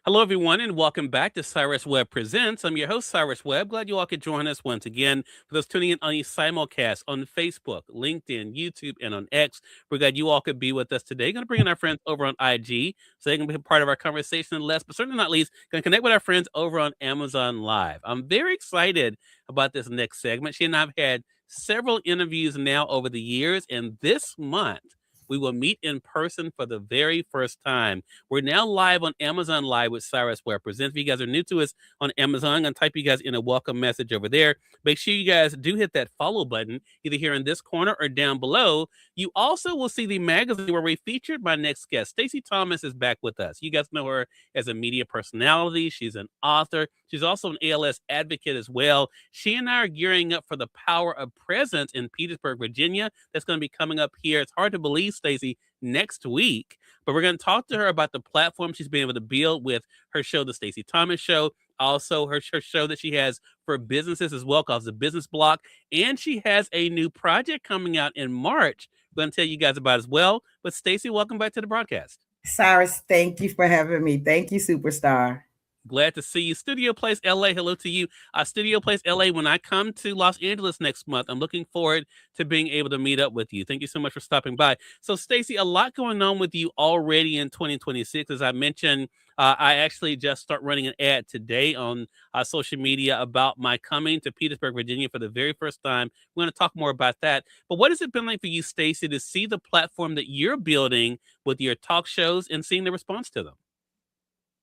Hello, everyone, and welcome back to Cyrus Webb Presents. I'm your host, Cyrus Webb. Glad you all could join us once again. For those tuning in on the simulcast on Facebook, LinkedIn, YouTube, and on X, we're glad you all could be with us today. Going to bring in our friends over on IG so they can be a part of our conversation. Last but certainly not least, going to connect with our friends over on Amazon Live. I'm very excited about this next segment. She and I have had several interviews now over the years, and this month, we will meet in person for the very first time. We're now live on Amazon Live with Cyrus Webb Presents. If you guys are new to us on Amazon, I'm going to type you guys in a welcome message over there. Make sure you guys do hit that follow button, either here in this corner or down below. You also will see the magazine where we featured my next guest. Stacey Thomas is back with us. You guys know her as a media personality. She's an author. She's also an ALS advocate as well. She and I are gearing up for the Power of Presence in Petersburg, Virginia. That's going to be coming up here. It's hard to believe, Stacey, next week. But we're going to talk to her about the platform she's been able to build with her show, The Stacey Thomas Show. Also, her show that she has for businesses as well, called The Business Block. And she has a new project coming out in March. I'm going to tell you guys about as well. But Stacey, welcome back to the broadcast. Cyrus, thank you for having me. Thank you, superstar. Glad to see you. Studio Place LA, hello to you. Studio Place LA, when I come to Los Angeles next month, I'm looking forward to being able to meet up with you. Thank you so much for stopping by. So, Stacey, a lot going on with you already in 2026. As I mentioned, I actually just start running an ad today on social media about my coming to Petersburg, Virginia for the very first time. We're going to talk more about that. But what has it been like for you, Stacey, to see the platform that you're building with your talk shows and seeing the response to them?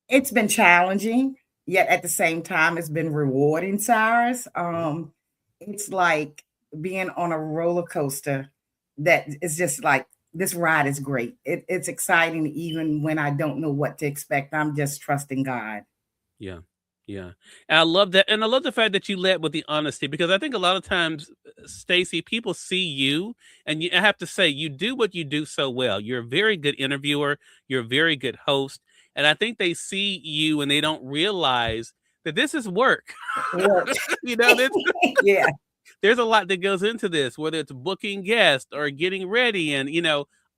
It's been challenging, yet at the same time, it's been rewarding, Cyrus. It's like being on a roller coaster that is just like this ride is great. It's exciting even when I don't know what to expect. I'm just trusting God. Yeah. Yeah. And I love that. And I love the fact that you led with the honesty because I think a lot of times, Stacey, people see you and I have to say, you do what you do so well. You're a very good interviewer. You're a very good host. And I think they see you and they don't realize that this is work. Work. you know, this, Yeah. there's a lot that goes into this, whether it's booking guests or getting ready and,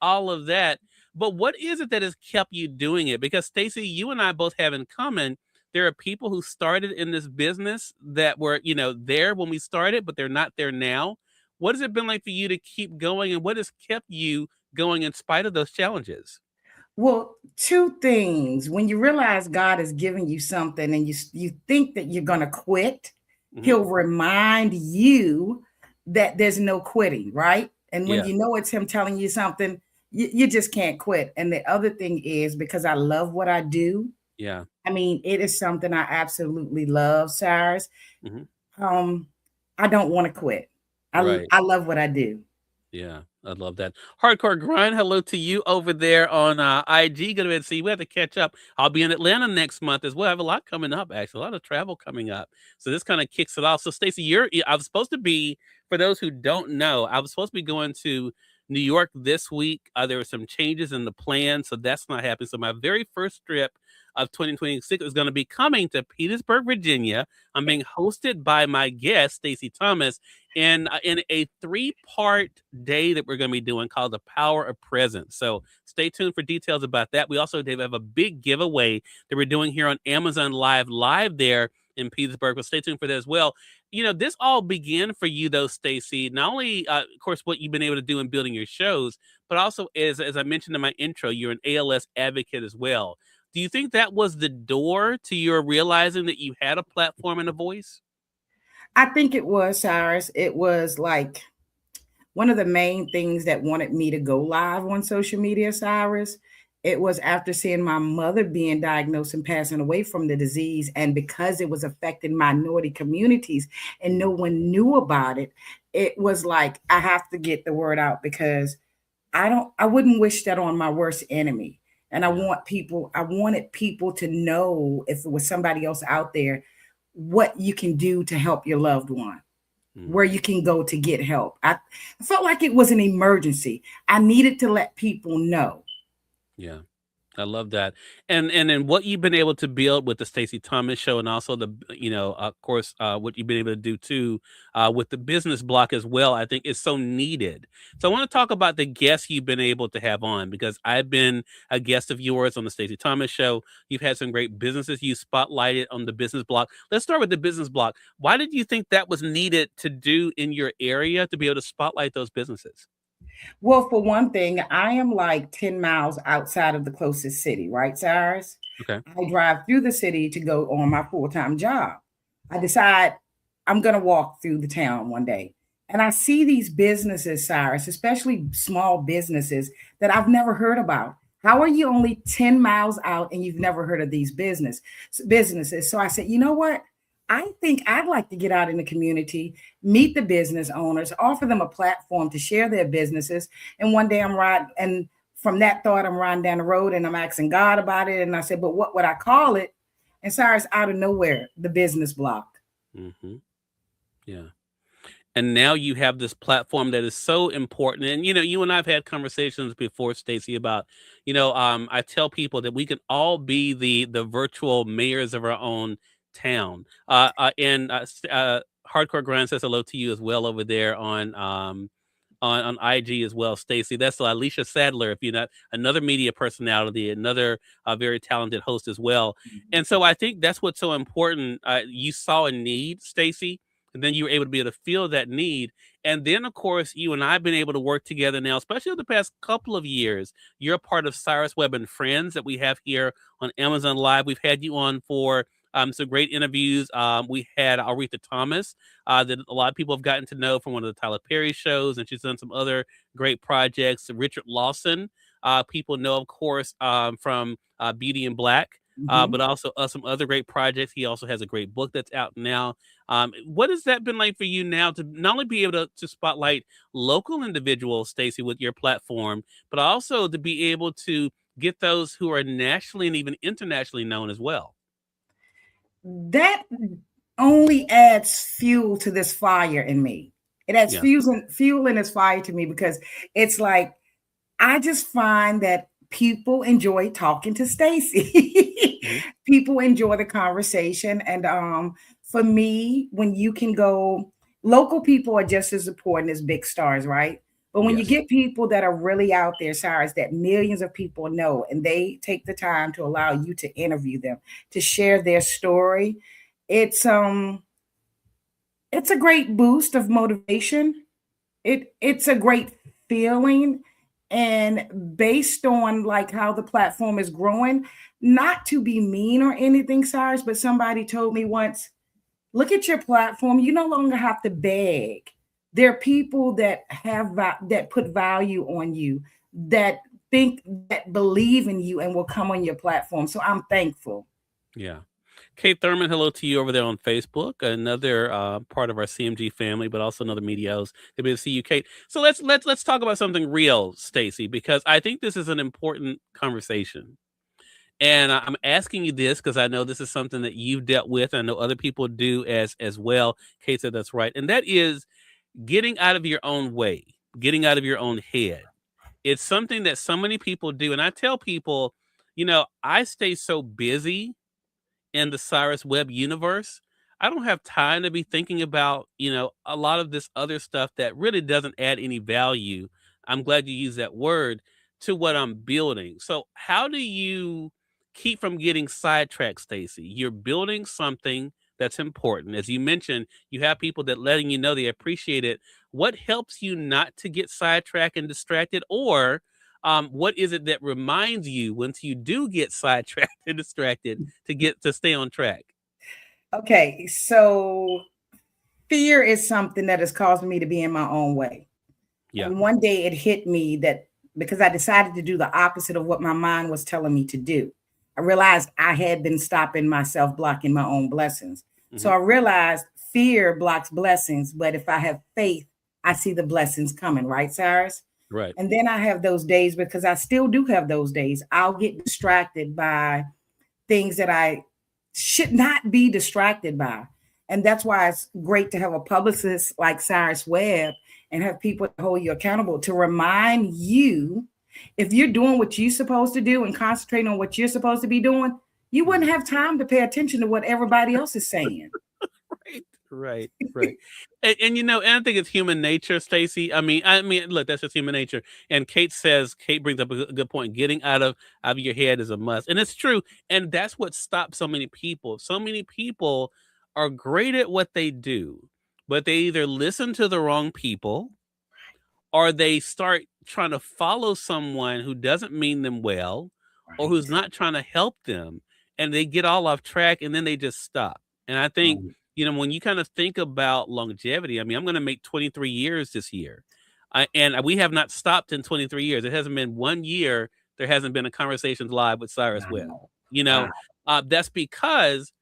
all of that. But what is it that has kept you doing it? Because Stacey, you and I both have in common, there are people who started in this business that were, there when we started, but they're not there now. What has it been like for you to keep going and what has kept you going in spite of those challenges? Well, two things. When you realize God is giving you something and you think that you're going to quit, Hmm. he'll remind you that there's no quitting, right? And when Yeah. you know it's him telling you something, you just can't quit. And the other thing is because I love what I do. Yeah. I mean, it is something I absolutely love, Cyrus. Hmm. Um, I don't want to quit. Right. I love what I do. Yeah, I love that. Hardcore Grind, hello to you over there on IG. Go ahead and see. We have to catch up. I'll be in Atlanta next month as well. I have a lot coming up, actually, a lot of travel coming up. So this kind of kicks it off. So, Stacey, I was supposed to be, for those who don't know, I was supposed to be going to New York this week. There were some changes in the plan, so that's not happening. So, my very first trip of 2026 is going to be coming to Petersburg, Virginia. I'm being hosted by my guest, Stacey Thomas in a 3-part day that we're going to be doing called The Power of Presence. So stay tuned for details about that. We also have a big giveaway that we're doing here on Amazon live there in Petersburg. But stay tuned for that as well. This all began for you, though, Stacey, not only, of course, what you've been able to do in building your shows, but also, as I mentioned in my intro, you're an ALS advocate as well. Do you think that was the door to your realizing that you had a platform and a voice? I think it was, Cyrus. It was like one of the main things that wanted me to go live on social media, Cyrus. It was after seeing my mother being diagnosed and passing away from the disease. And because it was affecting minority communities and no one knew about it, it was like, I have to get the word out because I wouldn't wish that on my worst enemy. And Yeah. I wanted people to know if it was somebody else out there, what you can do to help your loved one, Mm. where you can go to get help. I felt like it was an emergency. I needed to let people know. Yeah. I love that. And then what you've been able to build with the Stacey Thomas show, and also of course, what you've been able to do too, with the business block as well, I think is so needed. So I want to talk about the guests you've been able to have on, because I've been a guest of yours on the Stacey Thomas show. You've had some great businesses you spotlighted on the business block. Let's start with the business block. Why did you think that was needed to do in your area to be able to spotlight those businesses? Well, for one thing, I am like 10 miles outside of the closest city, right, Cyrus? Okay. I drive through the city to go on my full-time job. I decide I'm going to walk through the town one day. And I see these businesses, Cyrus, especially small businesses that I've never heard about. How are you only 10 miles out and you've never heard of these businesses? So I said, you know what? I think I'd like to get out in the community, meet the business owners, offer them a platform to share their businesses. And one day I'm riding, and from that thought, I'm riding down the road and I'm asking God about it. And I said, but what would I call it? And Cyrus, out of nowhere, the business block. Hmm. Yeah. And now you have this platform that is so important. And you and I've had conversations before, Stacey, about I tell people that we can all be the virtual mayors of our own town. And Hardcore Grind says hello to you as well over there on IG as well, Stacey. That's Alicia Sadler, if you're not, another media personality, another very talented host as well. And so I think that's what's so important. You saw a need, Stacey, and then you were able to be able to fill that need. And then, of course, you and I have been able to work together now, especially over the past couple of years. You're a part of Cyrus Webb and Friends that we have here on Amazon Live. We've had you on for some great interviews. We had Aretha Thomas, that a lot of people have gotten to know from one of the Tyler Perry shows, and she's done some other great projects. Richard Lawson, people know, of course, from Beauty in Black. But also some other great projects. He also has a great book that's out now. What has that been like for you now to not only be able to spotlight local individuals, Stacey, with your platform, but also to be able to get those who are nationally and even internationally known as well? That only adds fuel to this fire in me. It adds Yeah. fuel in this fire to me, because it's like I just find that people enjoy talking to Stacey. Mhm. People enjoy the conversation. And for me, when you can go, local people are just as important as big stars, right? But when you Yes. get people that are really out there, Cyrus, that millions of people know, and they take the time to allow you to interview them, to share their story, it's it's a great boost of motivation. It's a great feeling. And based on like how the platform is growing, not to be mean or anything, Cyrus, but somebody told me once, look at your platform. You no longer have to beg. There are people that that put value on you, that think, that believe in you, and will come on your platform. So I'm thankful. Yeah. Kate Thurman, hello to you over there on Facebook, another part of our CMG family, but also another media host. Good to see you, Kate. So let's talk about something real, Stacey, because I think this is an important conversation. And I'm asking you this because I know this is something that you've dealt with. I know other people do as well. Kate said that's right, and that is getting out of your own way, getting out of your own head. It's something that so many people do, and I tell people, I stay so busy in the Cyrus Webb universe, I don't have time to be thinking about, a lot of this other stuff that really doesn't add any value. I'm glad you use that word to what I'm building. So how do you keep from getting sidetracked, Stacey? You're building something that's important. As you mentioned, you have people that letting you know they appreciate it. What helps you not to get sidetracked and distracted? Or what is it that reminds you once you do get sidetracked and distracted to stay on track? Okay, so fear is something that has caused me to be in my own way. Yeah. And one day it hit me that because I decided to do the opposite of what my mind was telling me to do, I realized I had been stopping myself, blocking my own blessings. So Hmm. I realized fear blocks blessings, but if I have faith, I see the blessings coming, right, Cyrus? Right. And then I have those days, because I still do have those days. I'll get distracted by things that I should not be distracted by. And that's why it's great to have a publicist like Cyrus Webb and have people hold you accountable to remind you If you're doing what you're supposed to do and concentrating on what you're supposed to be doing, you wouldn't have time to pay attention to what everybody else is saying. Right, right, right. And and I think it's human nature, Stacey. I mean, look, that's just human nature. And Kate brings up a good point. Getting out of your head is a must, and it's true. And that's what stops so many people. So many people are great at what they do, but they either listen to the wrong people or they start trying to follow someone who doesn't mean them well or Right. who's not trying to help them, and they get all off track and then they just stop. And I think, Right. when you kind of think about longevity, I mean, I'm going to make 23 years this year. And we have not stopped in 23 years. It hasn't been 1 year. There hasn't been a Conversations Live with Cyrus Webb. Wow. You know, Wow. that's because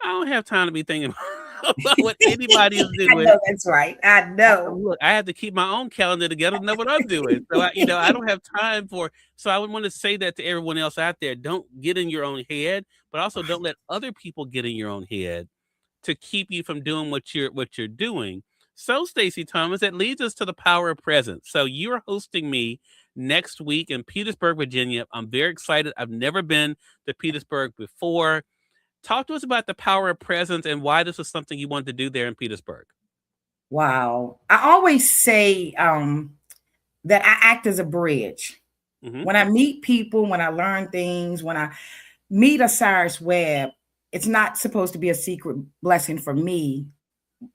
I don't have time to be thinking about what anybody is I doing. know that's right. I know. Look, I have to keep my own calendar together to know what I'm doing. So I don't have time for. So I would want to say that to everyone else out there: don't get in your own head, but also don't let other people get in your own head to keep you from doing what you're doing. So, Stacey Thomas, that leads us to the power of presence. So you're hosting me next week in Petersburg, Virginia. I'm very excited. I've never been to Petersburg before. Talk to us about the power of presence and why this was something you wanted to do there in Petersburg. Wow. I always say that I act as a bridge. Hmm. When I meet people, when I learn things, when I meet a Cyrus Webb, it's not supposed to be a secret blessing for me.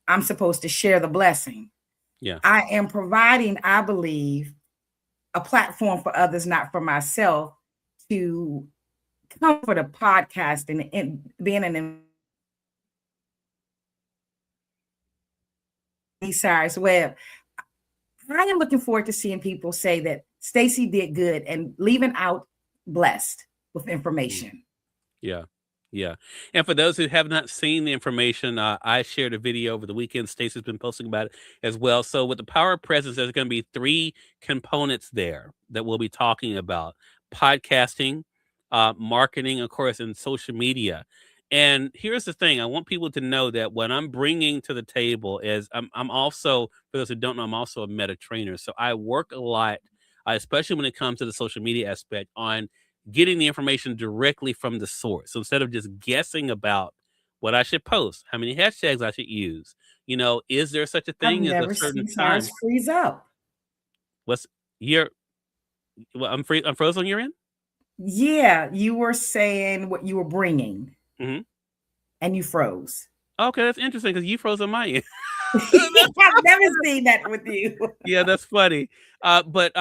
I'm supposed to share the blessing. Yeah. I am providing, I believe, a platform for others, not for myself, to come for the podcast and being an Cyrus Webb. I am looking forward to seeing people say that Stacey did good and leaving out blessed with Mm. information. Yeah. Yeah. And for those who have not seen the information, I shared a video over the weekend. Stacey's been posting about it as well. So with the power of presence, there's going to be three components there that we'll be talking about: podcasting, marketing, of course, and social media. And here's the thing: I want people to know that what I'm bringing to the table is I'm also, for those who don't know, I'm also a meta trainer. So I work a lot, especially when it comes to the social media aspect, on getting the information directly from the source. So instead of just guessing about what I should post, how many hashtags I should use, is there such a I've thing as a never certain seen Cyrus time? freeze up. What's your, well, I'm frozen on your end? Yeah, you were saying what you were bringing Hmm. and you froze. Okay, that's interesting because you froze on my end. I've never seen that with you. Yeah, that's funny. But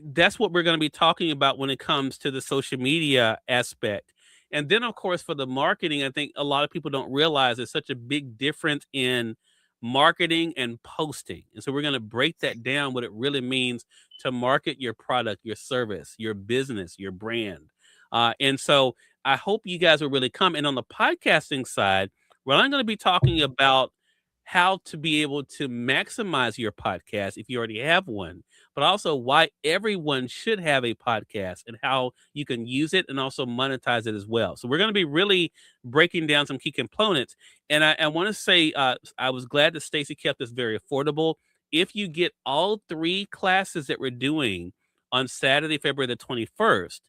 that's what we're going to be talking about when it comes to the social media aspect. And then, of course, for the marketing, I think a lot of people don't realize there's such a big difference in marketing and posting. And so we're going to break that down, what it really means to market your product, your service, your business, your brand. And so I hope you guys will really come. And on the podcasting side, well, I'm going to be talking about how to be able to maximize your podcast if you already have one, but also why everyone should have a podcast and how you can use it and also monetize it as well. So we're going to be really breaking down some key components. And I want to say I was glad that Stacey kept this very affordable. If you get all three classes that we're doing on Saturday, February the 21st,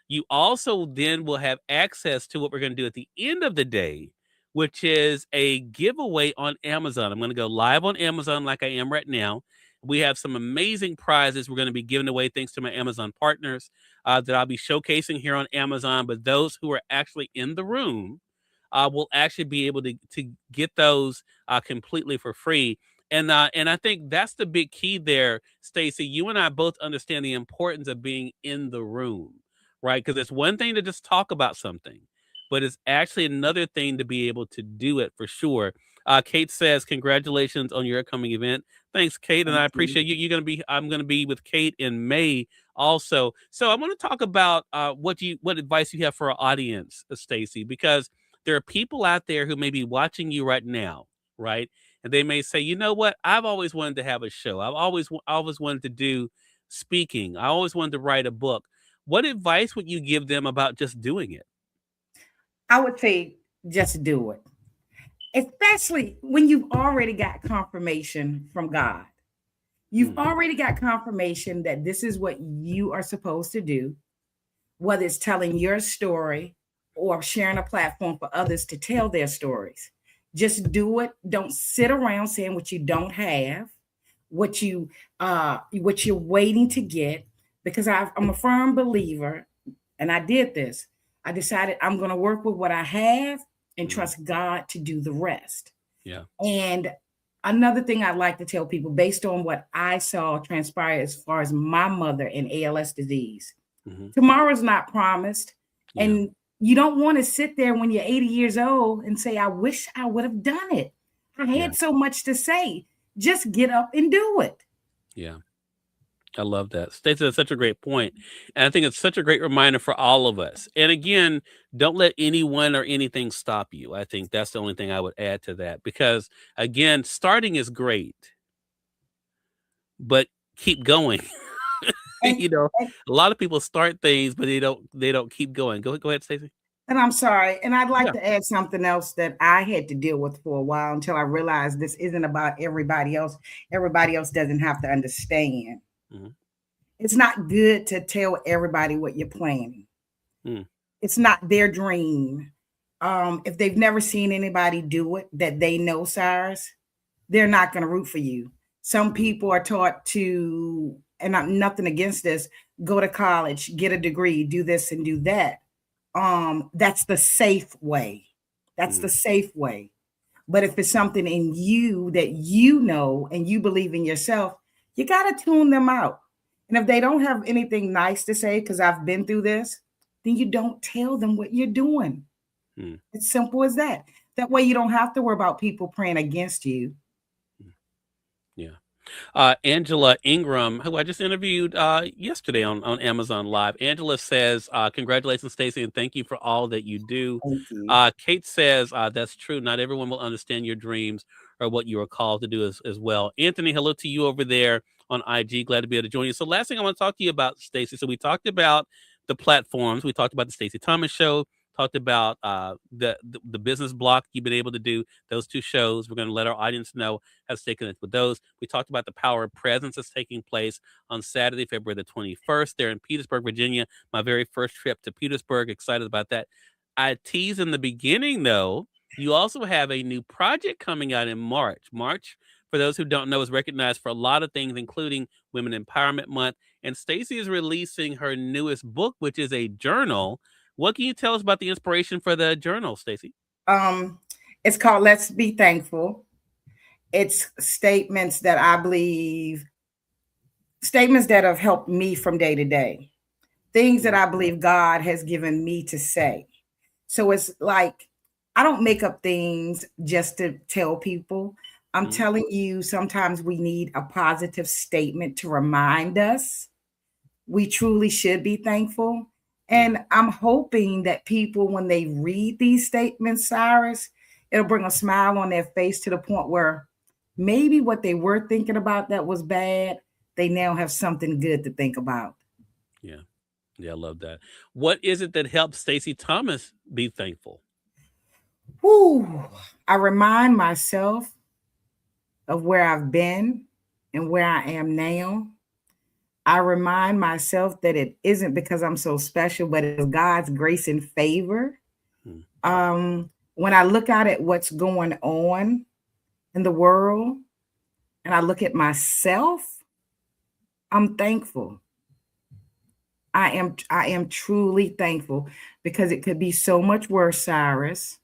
you also then will have access to what we're going to do at the end of the day, which is a giveaway on Amazon. I'm going to go live on Amazon like I am right now. We have some amazing prizes we're going to be giving away thanks to my Amazon partners that I'll be showcasing here on Amazon. But those who are actually in the room will actually be able to get those completely for free. And I think that's the big key there, Stacey. You and I both understand the importance of being in the room, right? Because it's one thing to just talk about something, but it's actually another thing to be able to do it for sure. Kate says, "Congratulations on your upcoming event." Thanks, Kate, and Thank I you. appreciate you. You're gonna be. I'm gonna be with Kate in May also. So I want to talk about what advice you have for our audience, Stacey, because there are people out there who may be watching you right now, right? And they may say, you know what? I've always wanted to have a show. I've always wanted to do speaking. I always wanted to write a book. What advice would you give them about just doing it? I would say just do it, especially when you've already got confirmation from God. You've already got confirmation that this is what you are supposed to do, whether it's telling your story or sharing a platform for others to tell their stories. Just do it. Don't sit around saying what you don't have, what you're waiting to get. Because I'm a firm believer, and I did this. I decided I'm going to work with what I have and trust God to do the rest. Yeah. And another thing I'd like to tell people, based on what I saw transpire as far as my mother and ALS disease, tomorrow's not promised. Yeah. And you don't want to sit there when you're 80 years old and say, I wish I would have done it. I had so much to say. Just get up and do it. Yeah. I love that. Stacey, that's such a great point. And I think it's such a great reminder for all of us. And again, don't let anyone or anything stop you. I think that's the only thing I would add to that. Because again, starting is great, but keep going. You know, a lot of people start things, but they don't keep going. Go ahead, Stacey. And I'm sorry. And I'd like to add something else that I had to deal with for a while until I realized this isn't about everybody else. Everybody else doesn't have to understand. It's not good to tell everybody what you're planning. It's not their dream. If they've never seen anybody do it that they know, Cyrus, they're not going to root for you. Some people are taught to, and I'm nothing against this, go to college, get a degree, do this and do that. That's the safe way. That's the safe way. But if it's something in you that you know and you believe in yourself, you got to tune them out. And if they don't have anything nice to say, because I've been through this, then you don't tell them what you're doing. It's simple as that. That way you don't have to worry about people praying against you. Yeah. Angela Ingram, who I just interviewed yesterday on Amazon Live. Angela says, congratulations, Stacey, and thank you for all that you do. Kate says, that's true. Not everyone will understand your dreams or what you are called to do as well. Anthony, hello to you over there on IG. Glad to be able to join you. So last thing I want to talk to you about, Stacey. So we talked about the platforms. We talked about the Stacey Thomas Show. Talked about the business block you've been able to do, those two shows. We're going to let our audience know how to stay connected with those. We talked about the Power of Presence that's taking place on Saturday, February the 21st, there in Petersburg, Virginia. My very first trip to Petersburg. Excited about that. I teased in the beginning, though, you also have a new project coming out in March. March, for those who don't know, is recognized for a lot of things, including Women Empowerment Month. And Stacey is releasing her newest book, which is a journal. What can you tell us about the inspiration for the journal, Stacey? It's called Let's Be Thankful. It's statements that I believe, statements that have helped me from day to day, things that I believe God has given me to say. So it's like, I don't make up things just to tell people. I'm telling you, sometimes we need a positive statement to remind us we truly should be thankful. And I'm hoping that people, when they read these statements, Cyrus, it'll bring a smile on their face to the point where maybe what they were thinking about that was bad, they now have something good to think about. Yeah. Yeah, I love that. What is it that helps Stacey Thomas be thankful? I remind myself of where I've been and where I am now. I remind myself that it isn't because I'm so special, but it's God's grace and favor. When I look out at what's going on in the world and I look at myself, I'm thankful. I am truly thankful because it could be so much worse, Cyrus.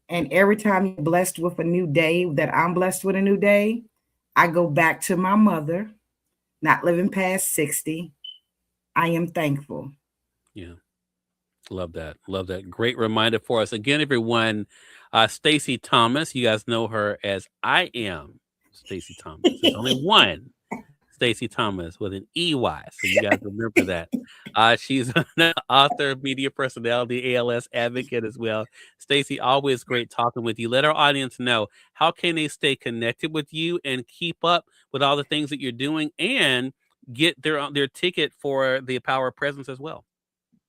And every time you're blessed with a new day, that I'm blessed with a new day, I go back to my mother, not living past 60. I am thankful. Yeah. Love that. Love that. Great reminder for us. Again, everyone, Stacey Thomas, you guys know her as I Am Stacey Thomas. There's only one Stacey Thomas with an EY. So you guys remember that. She's an author, media personality, ALS advocate as well. Stacey, always great talking with you. Let our audience know, how can they stay connected with you and keep up with all the things that you're doing and get their ticket for the Power of Presence as well?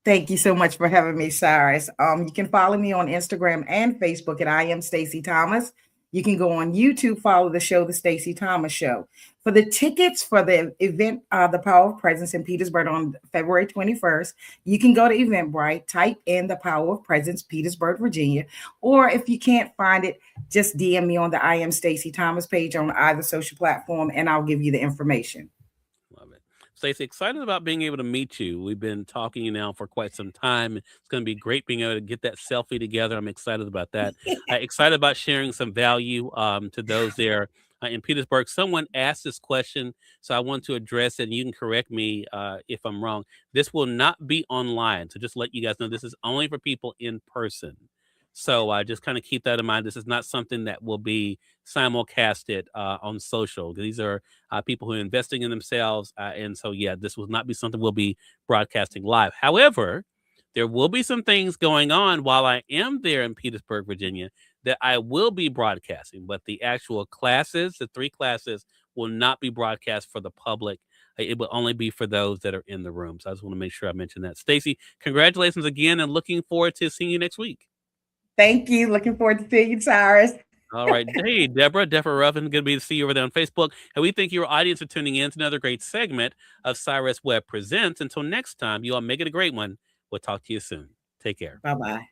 Thank you so much for having me, Cyrus. You can follow me on Instagram and Facebook at I Am Stacey Thomas. You can go on YouTube, follow the show, The Stacey Thomas Show. For the tickets for the event, The Power of Presence in Petersburg on February 21st, you can go to Eventbrite, type in The Power of Presence, Petersburg, Virginia. Or if you can't find it, just DM me on the I Am Stacey Thomas page on either social platform, and I'll give you the information. Love it. Stacey, excited about being able to meet you. We've been talking now for quite some time. It's going to be great being able to get that selfie together. I'm excited about that. Excited about sharing some value to those there in Petersburg. Someone asked this question, so I want to address it, and you can correct me if I'm wrong. This will not be online. So just let you guys know, this is only for people in person. So just kind of keep that in mind. This is not something that will be simulcasted on social. These are people who are investing in themselves. And so, yeah, this will not be something we'll be broadcasting live. However, there will be some things going on while I am there in Petersburg, Virginia, that I will be broadcasting. But the actual classes, the 3 classes, will not be broadcast for the public. It will only be for those that are in the room. So I just want to make sure I mention that. Stacey, congratulations again, and looking forward to seeing you next week. Thank you. Looking forward to seeing you, Cyrus. All right. Hey, Deborah Ruffin, good to see you over there on Facebook. And we thank your audience for tuning in to another great segment of Cyrus Webb Presents. Until next time, you all make it a great one. We'll talk to you soon. Take care. Bye-bye.